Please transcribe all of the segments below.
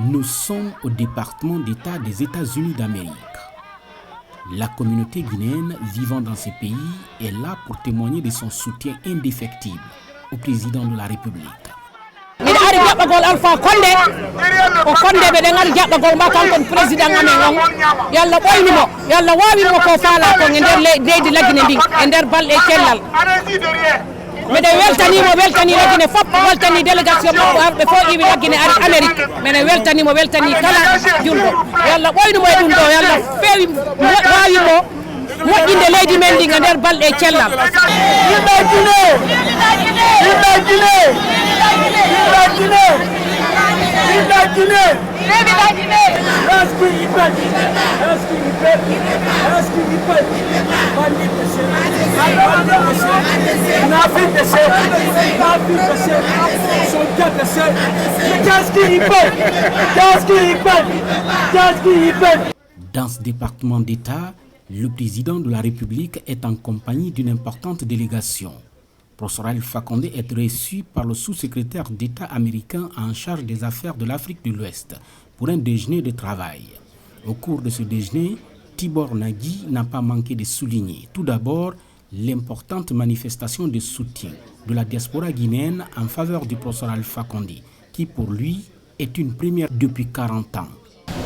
Nous sommes au département d'État des États-Unis d'Amérique. La communauté guinéenne vivant dans ce pays est là pour témoigner de son soutien indéfectible au président de la République. Alpha Condé o Condé ɓe ɗen ari jaɓɓagol ma kankon président amen on yalla ɓoynimo yalla wawimo ko faala kon e nder leydi Laguine ndin e nder balɗe cellal miɗen weltanimo Laguine fof weltani délégation makko arɓe fof ƴiwi Laguine ari Amérique minen weltanimo weltani kala julɗo yalla ɓoynimo e ɗum ɗo yalla feewi wawimo moƴƴinde leydi men ndin e nder balɗe cellal Dans ce département d'État, le président de la République est en compagnie d'une importante délégation. Professeur Alpha Condé est reçu par le sous-secrétaire d'État américain en charge des affaires de l'Afrique de l'Ouest pour un déjeuner de travail. Au cours de ce déjeuner, Tibor Nagui n'a pas manqué de souligner tout d'abord l'importante manifestation de soutien de la diaspora guinéenne en faveur du professeur Alpha Condé, qui pour lui est une première depuis 40 ans.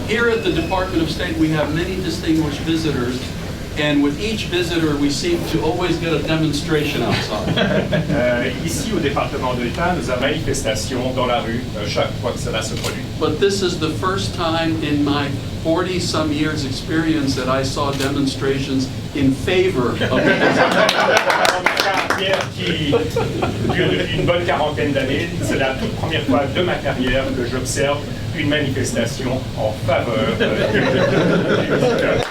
Here at the Department of State, we have many distinguished visitors, and with each visitor, we seem to always get a demonstration outside. Ici, au département de l'État, nous avons manifestation dans la rue chaque fois que cela se produit. But this is the first time in my 40-some years experience that I saw demonstrations in favor of the Pierre qui dure depuis une bonne quarantaine d'années, c'est la toute première fois de ma carrière que j'observe une manifestation en faveur du visiteur.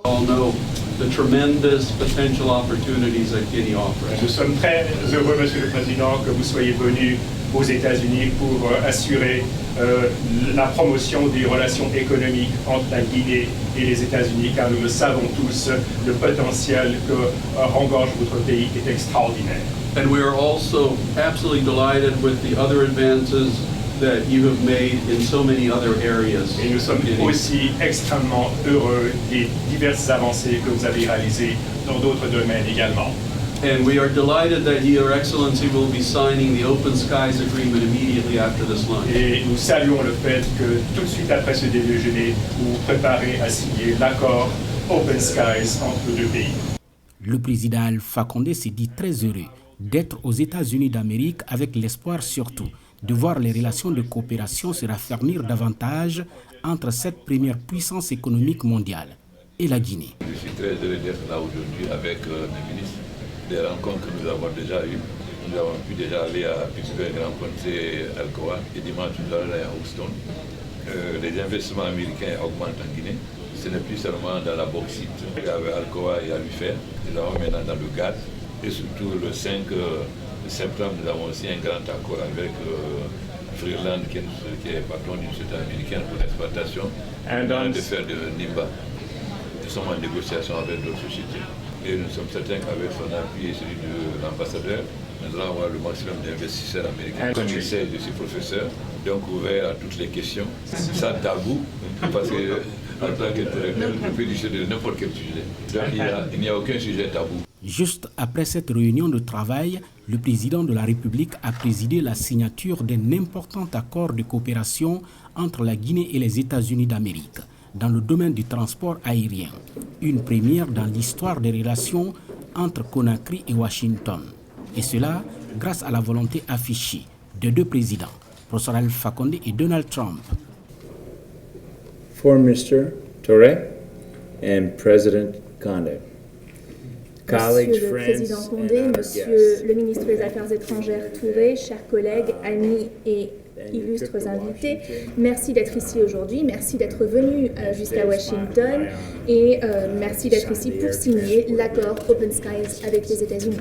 All know the tremendous potential opportunities that Guinea offers. Nous sommes très heureux, Monsieur le Président, que vous soyez venu aux États-Unis pour assurer la promotion des relations économiques entre la Guinée et les États-Unis, car nous le savons tous, le potentiel que engorge votre pays est extraordinaire. And we are also absolutely delighted with the other advances that you have made in so many other areas. Et nous sommes aussi extrêmement heureux des diverses avancées que vous avez réalisées dans d'autres domaines également. And we are delighted that Your Excellency will be signing the Open Skies Agreement immediately after this lunch. Et nous saluons le fait que tout de suite après ce déjeuner, vous vous préparez à signer l'accord Open Skies entre les deux pays. Le président Alpha Condé s'est dit très heureux d'être aux États-Unis d'Amérique avec l'espoir surtout de voir les relations de coopération se raffermir davantage entre cette première puissance économique mondiale et la Guinée. Je suis très heureux d'être là aujourd'hui avec les ministres, des rencontres que nous avons déjà eues. Nous avons pu déjà aller à Pittsburgh rencontrer Alcoa et dimanche nous allons aller à Houston. Les investissements américains augmentent en Guinée. Ce n'est plus seulement dans la bauxite. Il y avait Alcoa et Alufer. Nous avons maintenant dans le gaz. Et surtout le 5 septembre, nous avons aussi un grand accord avec Freeland, qui est patron d'une société américaine pour l'exploitation de fer de Nimba. Nous sommes en négociation avec d'autres sociétés. Et nous sommes certains qu'avec son appui et celui de l'ambassadeur, nous allons avoir le maximum d'investisseurs américains. Comme il sait, je suis professeur, donc ouvert à toutes les questions, sans tabou, parce que en tant qu'intellectuel, je peux discuter de n'importe quel sujet. Donc il n'y a aucun sujet tabou. Juste après cette réunion de travail, le président de la République a présidé la signature d'un important accord de coopération entre la Guinée et les États-Unis d'Amérique dans le domaine du transport aérien, une première dans l'histoire des relations entre Conakry et Washington. Et cela grâce à la volonté affichée de deux présidents, professeur Alpha Condé et Donald Trump. For Mr. Touré and President Condé. Monsieur le Président Condé, Monsieur le ministre des Affaires étrangères Touré, chers collègues, amis et illustres invités, merci d'être ici aujourd'hui, merci d'être venu jusqu'à Washington et merci d'être ici pour signer l'accord Open Skies avec les États-Unis.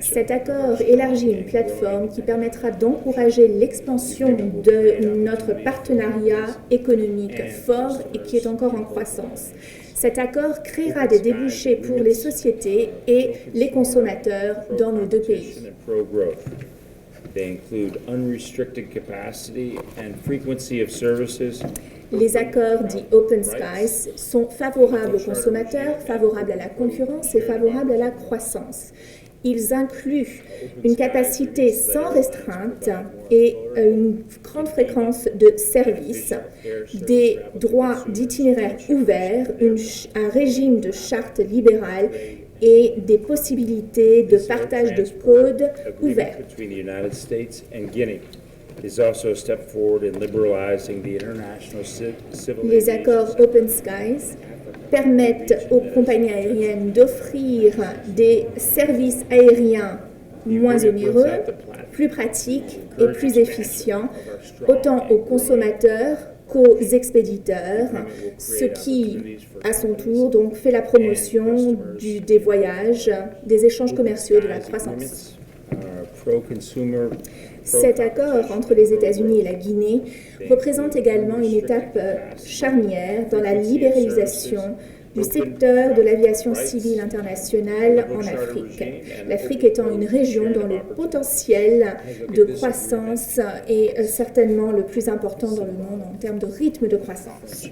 Cet accord élargit une plateforme qui permettra d'encourager l'expansion de notre partenariat économique fort et qui est encore en croissance. Cet accord créera des débouchés pour les sociétés et les consommateurs dans nos deux pays. They include unrestricted capacity and frequency of services. Les accords dits Open Skies sont favorables aux consommateurs, favorables à la concurrence et favorables à la croissance. Ils incluent une capacité sans restreinte et une grande fréquence de services, des droits d'itinéraire ouverts, un régime de charte libérale et des possibilités de partage de code ouverts. Les accords Open Skies permettent aux compagnies aériennes d'offrir des services aériens moins onéreux, plus pratiques et plus efficients, autant aux consommateurs qu'aux expéditeurs, ce qui, à son tour, donc, fait la promotion des voyages, des échanges commerciaux et de la croissance. Cet accord entre les États-Unis et la Guinée représente également une étape charnière dans la libéralisation du secteur de l'aviation civile internationale en Afrique. L'Afrique étant une région dont le potentiel de croissance est certainement le plus important dans le monde en termes de rythme de croissance.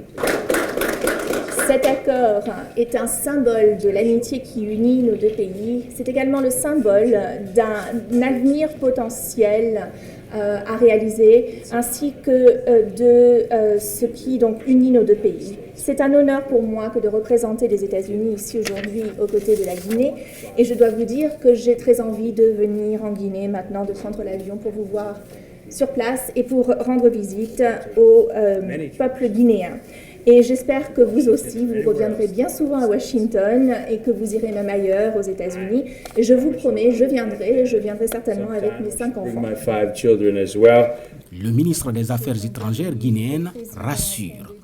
Cet accord est un symbole de l'amitié qui unit nos deux pays. C'est également le symbole d'un avenir potentiel à réaliser, ainsi que de ce qui donc unit nos deux pays. C'est un honneur pour moi que de représenter les États-Unis ici aujourd'hui aux côtés de la Guinée, et je dois vous dire que j'ai très envie de venir en Guinée maintenant, de prendre l'avion pour vous voir sur place et pour rendre visite au peuple guinéen. Et j'espère que vous aussi, vous reviendrez bien souvent à Washington et que vous irez même ailleurs aux États-Unis. Et je vous promets, je viendrai certainement avec mes 5 enfants. Le ministre des Affaires étrangères guinéenne rassure.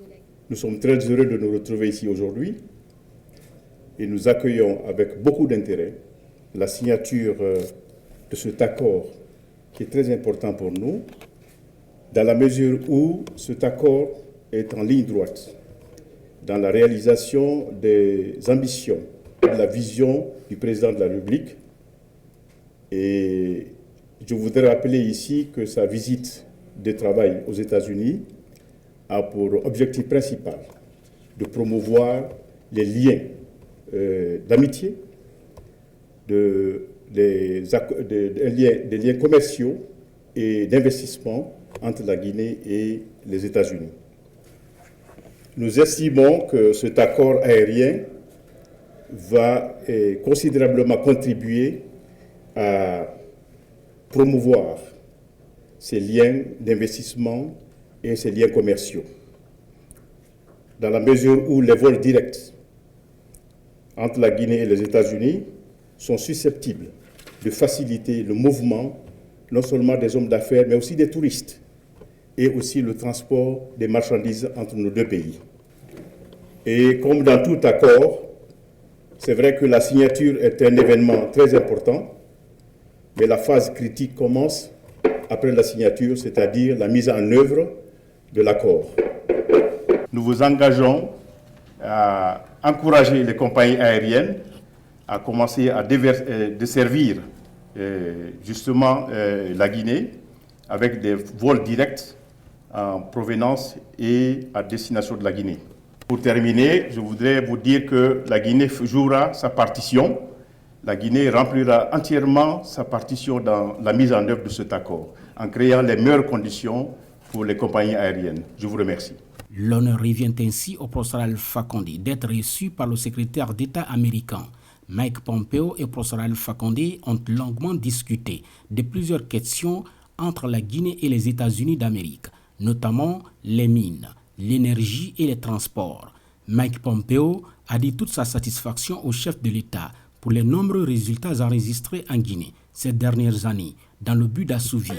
Nous sommes très heureux de nous retrouver ici aujourd'hui et nous accueillons avec beaucoup d'intérêt la signature de cet accord qui est très important pour nous, dans la mesure où cet accord est en ligne droite dans la réalisation des ambitions, de la vision du président de la République. Et je voudrais rappeler ici que sa visite de travail aux États-Unis a pour objectif principal de promouvoir les liens d'amitié, des liens commerciaux et d'investissement entre la Guinée et les États-Unis. Nous estimons que cet accord aérien va considérablement contribuer à promouvoir ces liens d'investissement et ces liens commerciaux, dans la mesure où les vols directs entre la Guinée et les États-Unis sont susceptibles de faciliter le mouvement non seulement des hommes d'affaires, mais aussi des touristes, et aussi le transport des marchandises entre nos deux pays. Et comme dans tout accord, c'est vrai que la signature est un événement très important, mais la phase critique commence après la signature, c'est-à-dire la mise en œuvre de l'accord. Nous vous engageons à encourager les compagnies aériennes à commencer à desservir justement la Guinée avec des vols directs en provenance et à destination de la Guinée. Pour terminer, je voudrais vous dire que la Guinée jouera sa partition. La Guinée remplira entièrement sa partition dans la mise en œuvre de cet accord, en créant les meilleures conditions pour les compagnies aériennes. Je vous remercie. L'honneur revient ainsi au professeur Alpha Condé d'être reçu par le secrétaire d'État américain. Mike Pompeo et le professeur Alpha Condé ont longuement discuté de plusieurs questions entre la Guinée et les États-Unis d'Amérique, notamment les mines, l'énergie et les transports. Mike Pompeo a dit toute sa satisfaction au chef de l'État pour les nombreux résultats enregistrés en Guinée ces dernières années dans le but d'assouvir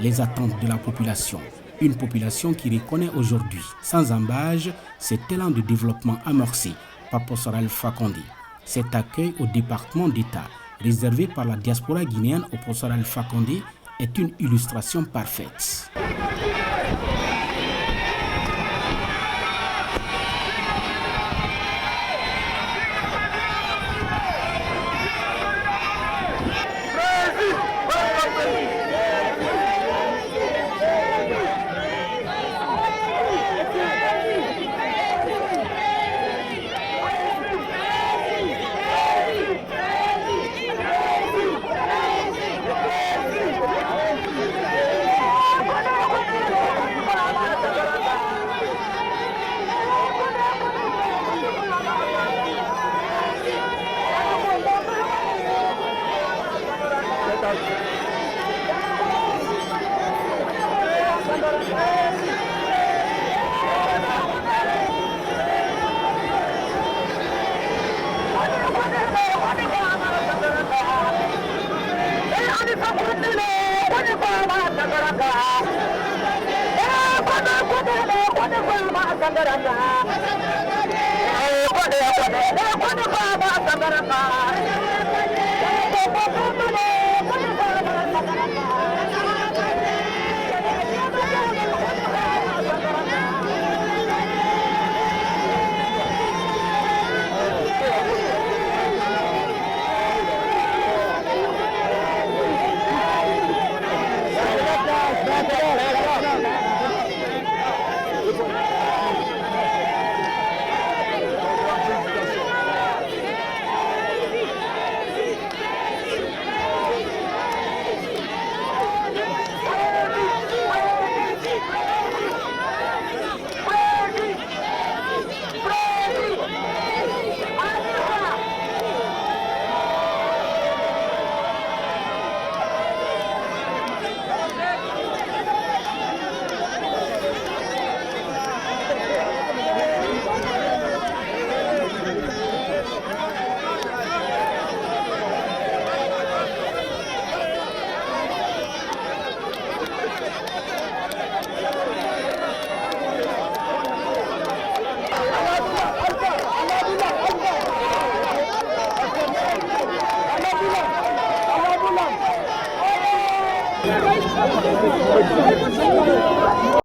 les attentes de la population. Une population qui reconnaît aujourd'hui, sans embâche, cet élan de développement amorcé par professeur Alpha Condé. Cet accueil au département d'État réservé par la diaspora guinéenne au professeur Alpha Condé est une illustration parfaite.